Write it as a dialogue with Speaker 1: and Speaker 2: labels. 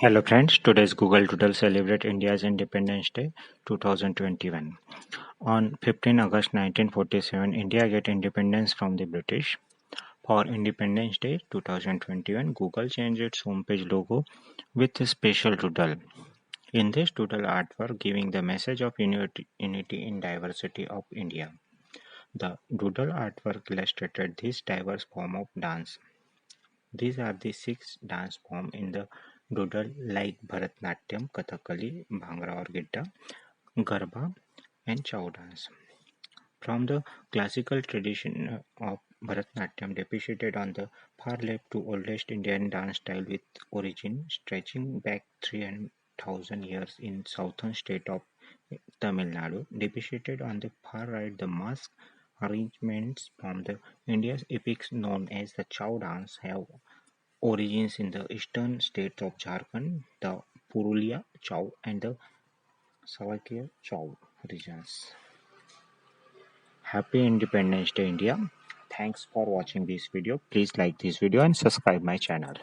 Speaker 1: Hello friends, today's Google Doodle celebrate India's Independence Day 2021. On 15 August 1947, India get independence from the British. For Independence Day 2021, Google changed its homepage logo with a special doodle. In this doodle artwork giving the message of unity in diversity of India. The doodle artwork illustrated this diverse form of dance. These are the six dance forms in the doodle like Bharatanatyam Kathakali, Bhangra or Gidda Garba and Chhau dance. From the classical tradition of Bharatanatyam depicted on the far left to oldest Indian dance style with origin stretching back 3,000 years in southern state of Tamil Nadu, depicted on the far right the mask arrangements from the India's epics known as the Chhau dance have origins in the eastern states of Jharkhand, the Purulia Chau and the Savakia Chau regions. Happy Independence Day, India. Thanks for watching this video. Please like this video and subscribe my channel.